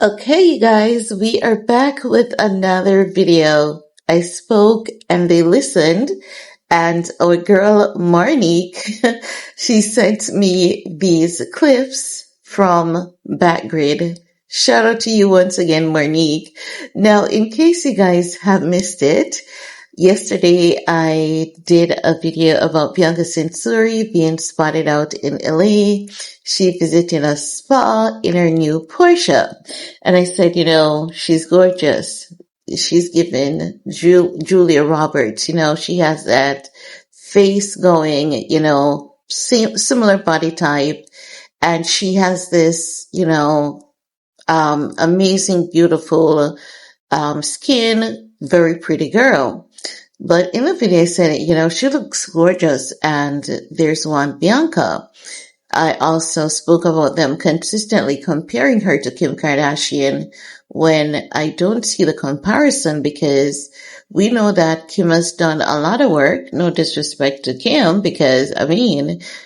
Okay, you guys, we are back with another video. I spoke and they listened, and our girl Marnique, she sent me these clips from Backgrid. Shout out to you once again, Marnique. Now, in case you guys have missed it, yesterday I did a video about Bianca Censori being spotted out in LA. She visited a spa in her new Porsche. And I said, she's gorgeous. She's given Julia Roberts, she has that face going, similar body type. And she has this, amazing, beautiful, skin, very pretty girl. But in the video, I said, she looks gorgeous. And there's one, Bianca. I also spoke about them consistently comparing her to Kim Kardashian when I don't see the comparison, because we know that Kim has done a lot of work. No disrespect to Kim, because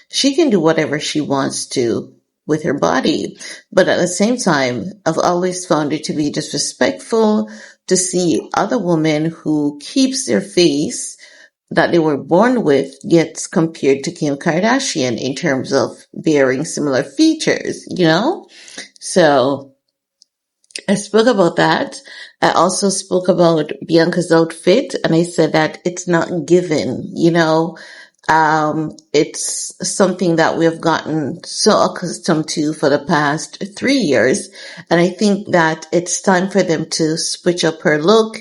she can do whatever she wants to with her body. But at the same time, I've always found it to be disrespectful to see other women who keeps their face that they were born with gets compared to Kim Kardashian in terms of bearing similar features, So I spoke about that. I also spoke about Bianca's outfit, and I said that it's not given, it's something that we have gotten so accustomed to for the past 3 years. And I think that it's time for them to switch up her look.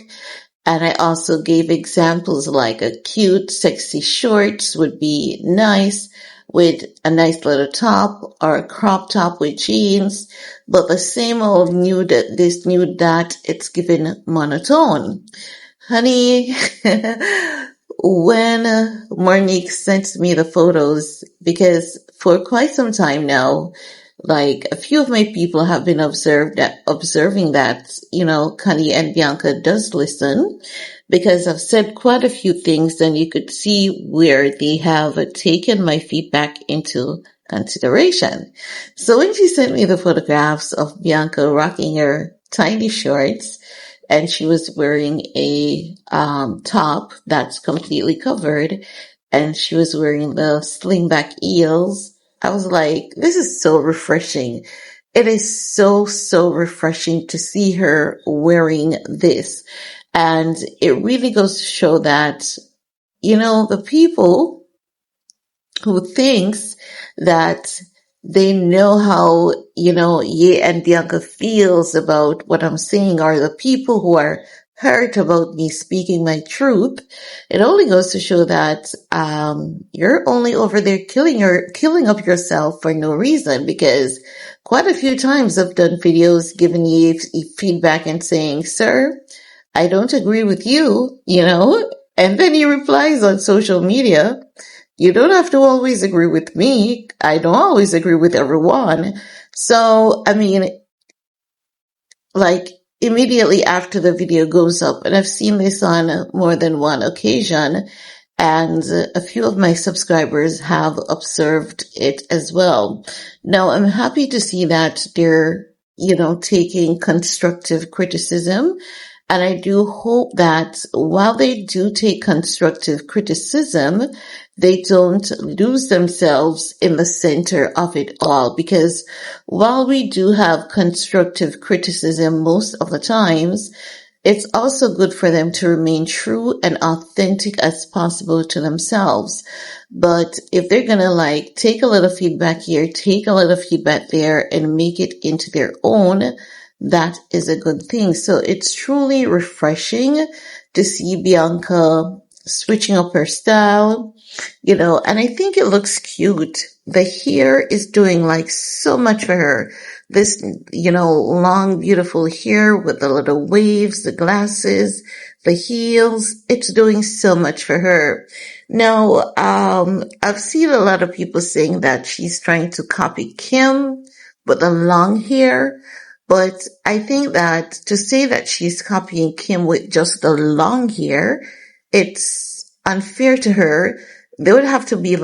And I also gave examples like a cute, sexy shorts would be nice with a nice little top, or a crop top with jeans. But the same old nude, this nude that, it's given monotone. Honey, when Marnique sent me the photos, because for quite some time now, like a few of my people have been observing that, Kanye and Bianca does listen, because I've said quite a few things and you could see where they have taken my feedback into consideration. So when she sent me the photographs of Bianca rocking her tiny shorts, and she was wearing a top that's completely covered, and she was wearing the slingback heels, I was like, this is so refreshing. It is so, so refreshing to see her wearing this. And it really goes to show that, the people who thinks that they know how, Ye and Bianca feels about what I'm saying, are the people who are hurt about me speaking my truth. It only goes to show that you're only over there killing up yourself for no reason, because quite a few times I've done videos giving you feedback and saying, sir, I don't agree with you, and then he replies on social media, you don't have to always agree with me. I don't always agree with everyone. So, immediately after the video goes up, and I've seen this on more than one occasion, and a few of my subscribers have observed it as well. Now, I'm happy to see that they're, taking constructive criticism. And I do hope that while they do take constructive criticism, they don't lose themselves in the center of it all. Because while we do have constructive criticism most of the times, it's also good for them to remain true and authentic as possible to themselves. But if they're gonna take a little feedback here, take a little feedback there, and make it into their own, that is a good thing. So it's truly refreshing to see Bianca switching up her style, and I think it looks cute. The hair is doing so much for her. This, long, beautiful hair with the little waves, the glasses, the heels, it's doing so much for her. Now, I've seen a lot of people saying that she's trying to copy Kim with the long hair. But I think that to say that she's copying Kim with just the long hair, it's unfair to her. There would have to be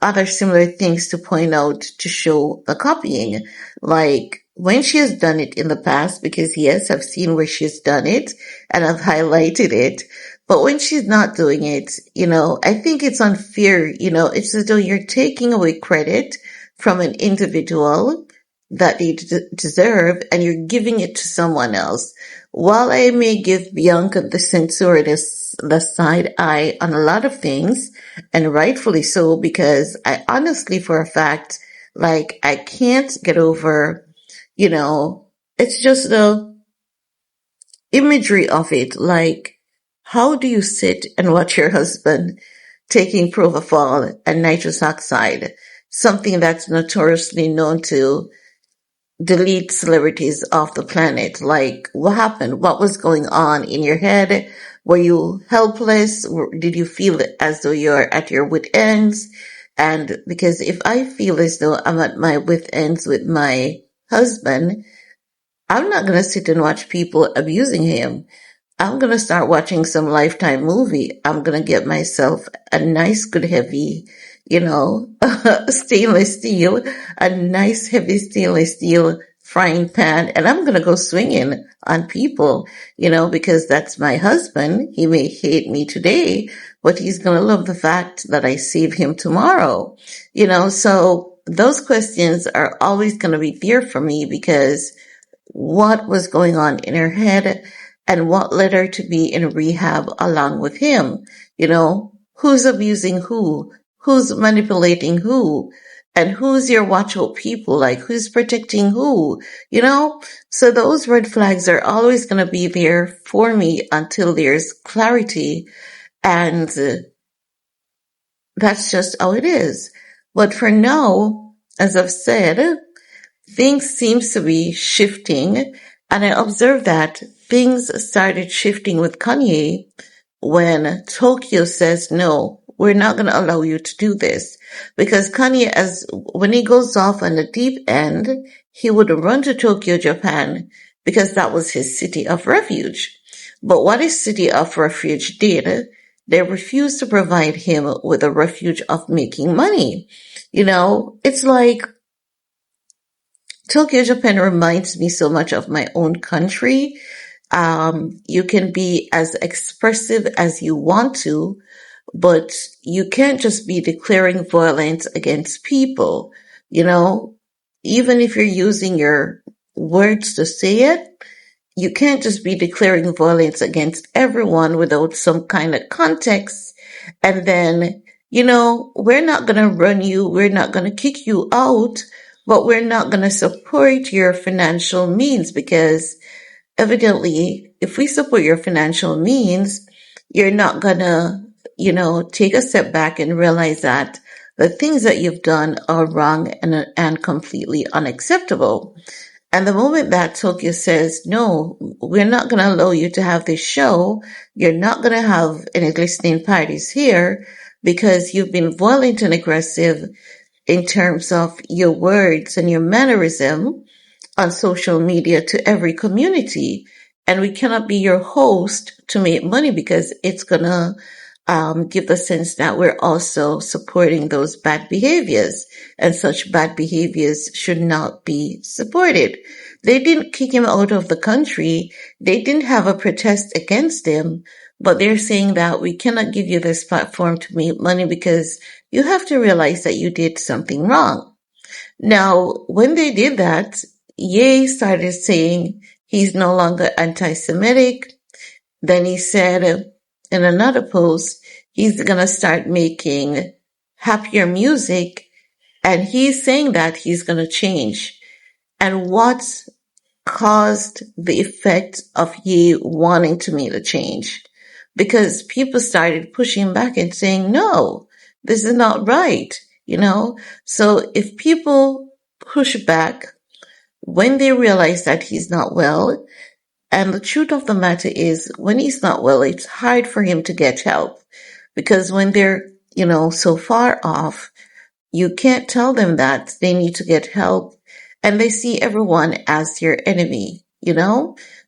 other similar things to point out to show the copying. Like when she has done it in the past, because yes, I've seen where she's done it and I've highlighted it. But when she's not doing it, I think it's unfair. It's as though you're taking away credit from an individual that they deserve and you're giving it to someone else. While I may give Bianca the censor the side eye on a lot of things, and rightfully so, because I honestly, for a fact, like, I can't get over, it's just the imagery of it. Like, how do you sit and watch your husband taking propofol and nitrous oxide, something that's notoriously known to delete celebrities off the planet? Like, what happened? What was going on in your head? Were you helpless? Did you feel as though you're at your wit ends? And because if I feel as though I'm at my wit ends with my husband, I'm not going to sit and watch people abusing him. I'm going to start watching some Lifetime movie. I'm going to get myself a nice, good, heavy, stainless steel, a nice, heavy stainless steel frying pan, and I'm going to go swinging on people, because that's my husband. He may hate me today, but he's going to love the fact that I save him tomorrow, so those questions are always going to be there for me, because what was going on in her head and what led her to be in rehab along with him. Who's abusing who's manipulating who, and who's your watch out people, like who's protecting who, so those red flags are always going to be there for me until there's clarity, and that's just how it is. But for now, as I've said, things seems to be shifting, and I observed that things started shifting with Kanye when Tokyo says, no, we're not going to allow you to do this. Because Kanye, when he goes off on the deep end, he would run to Tokyo, Japan, because that was his city of refuge. But what his city of refuge did, they refused to provide him with a refuge of making money. It's like, Tokyo, Japan reminds me so much of my own country. You can be as expressive as you want to, but you can't just be declaring violence against people, even if you're using your words to say it. You can't just be declaring violence against everyone without some kind of context. And then, we're not going to run you. We're not going to kick you out, but we're not going to support your financial means, because evidently, if we support your financial means, you're not going to, take a step back and realize that the things that you've done are wrong and completely unacceptable. And the moment that Tokyo says, no, we're not going to allow you to have this show, you're not going to have any listening parties here because you've been violent and aggressive in terms of your words and your mannerism on social media to every community. And we cannot be your host to make money, because it's going to give the sense that we're also supporting those bad behaviors, and such bad behaviors should not be supported. They didn't kick him out of the country. They didn't have a protest against him, but they're saying that we cannot give you this platform to make money because you have to realize that you did something wrong. Now, when they did that, Ye started saying he's no longer anti-Semitic. Then he said in another post, he's going to start making happier music, and he's saying that he's going to change. And what caused the effect of Ye wanting to make the change? Because people started pushing back and saying, no, this is not right, So if people push back when they realize that he's not well, and the truth of the matter is, when he's not well, it's hard for him to get help, because when they're, so far off, you can't tell them that they need to get help, and they see everyone as your enemy,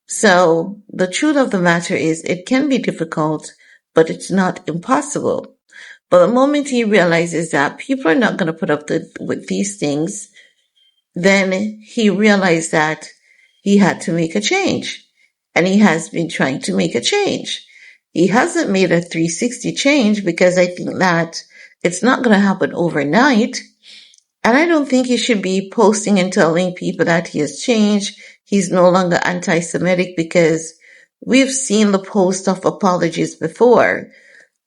So the truth of the matter is, it can be difficult, but it's not impossible. But the moment he realizes that people are not going to put up with these things, then he realized that he had to make a change. And he has been trying to make a change. He hasn't made a 360 change because I think that it's not going to happen overnight. And I don't think he should be posting and telling people that he has changed. He's no longer anti-Semitic, because we've seen the post of apologies before,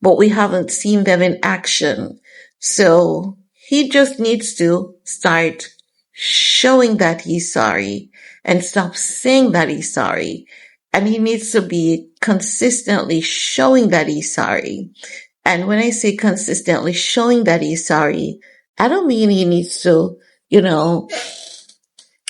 but we haven't seen them in action. So he just needs to start showing that he's sorry and stop saying that he's sorry. And he needs to be consistently showing that he's sorry. And when I say consistently showing that he's sorry, I don't mean he needs to,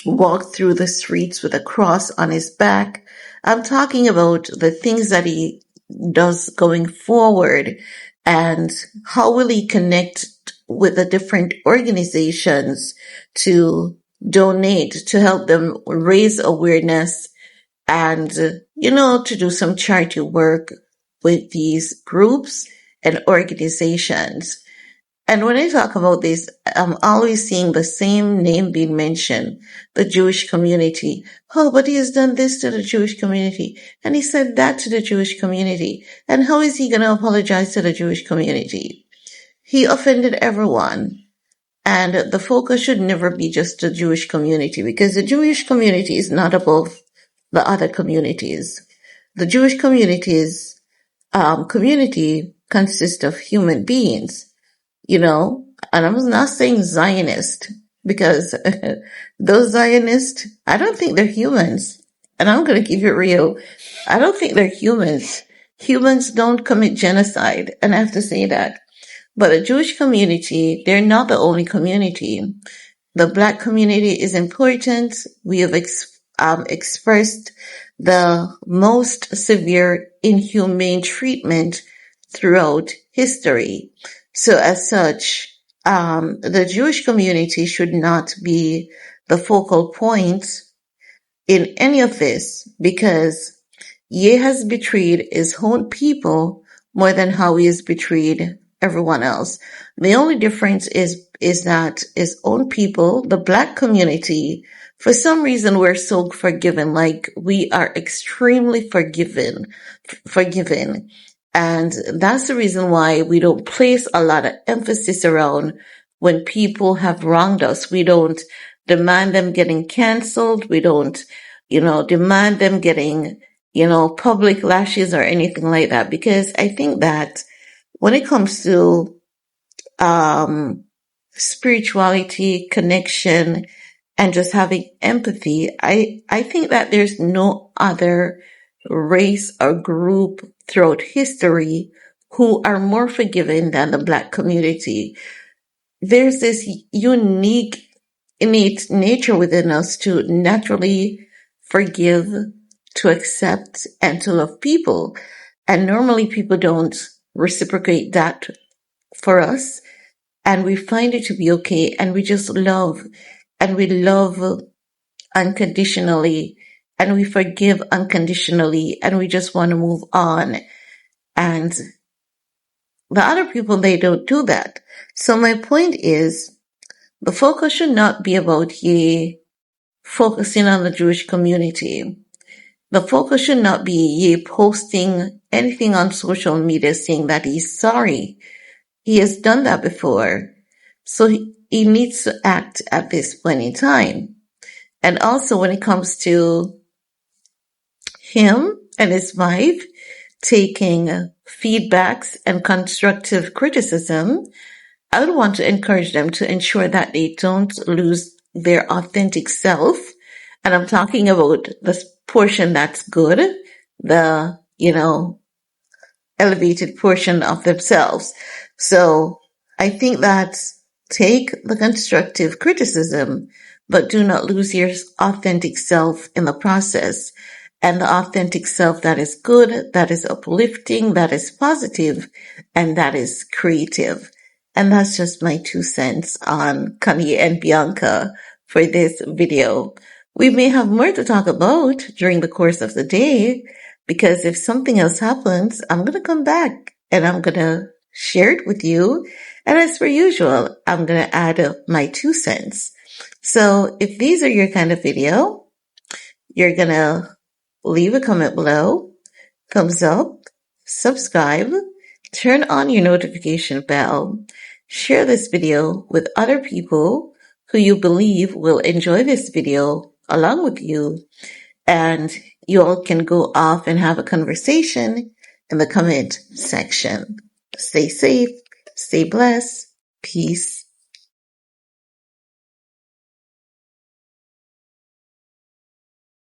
walk through the streets with a cross on his back. I'm talking about the things that he does going forward, and how will he connect with the different organizations to donate, to help them raise awareness, and, to do some charity work with these groups and organizations. And when I talk about this, I'm always seeing the same name being mentioned, the Jewish community. Oh, but he has done this to the Jewish community, and he said that to the Jewish community. And how is he going to apologize to the Jewish community? He offended everyone. And the focus should never be just the Jewish community, because the Jewish community is not above the other communities. The Jewish community consists of human beings. And I'm not saying Zionist, because those Zionists, I don't think they're humans. And I'm going to keep it real. I don't think they're humans. Humans don't commit genocide. And I have to say that. But the Jewish community, they're not the only community. The Black community is important. We have expressed the most severe inhumane treatment throughout history. So as such, the Jewish community should not be the focal point in any of this, because Ye has betrayed his own people more than how he has betrayed everyone else. The only difference is that his own people, the Black community, for some reason we're so forgiven, like we are extremely forgiven. And that's the reason why we don't place a lot of emphasis around when people have wronged us. We don't demand them getting canceled. We don't, demand them getting, public lashes or anything like that. Because I think that when it comes to spirituality, connection, and just having empathy, I think that there's no other race or group throughout history who are more forgiving than the Black community. There's this unique, innate nature within us to naturally forgive, to accept, and to love people. And normally people don't reciprocate that for us. And we find it to be okay. And we just love. And we love unconditionally. And we forgive unconditionally. And we just want to move on. And the other people, they don't do that. So my point is, the focus should not be about Ye focusing on the Jewish community. The focus should not be Ye posting anything on social media saying that he's sorry. He has done that before. So he needs to act at this point in time. And also when it comes to him and his wife taking feedbacks and constructive criticism, I would want to encourage them to ensure that they don't lose their authentic self. And I'm talking about the portion that's good, the, elevated portion of themselves. So I think that take the constructive criticism, but do not lose your authentic self in the process. And the authentic self that is good, that is uplifting, that is positive, and that is creative. And that's just my 2 cents on Kanye and Bianca for this video. We may have more to talk about during the course of the day, because if something else happens, I'm going to come back and I'm going to share it with you. And as per usual, I'm going to add my 2 cents. So if these are your kind of video, you're going to leave a comment below, thumbs up, subscribe, turn on your notification bell, share this video with other people who you believe will enjoy this video along with you, and you all can go off and have a conversation in the comment section. Stay safe, stay blessed, peace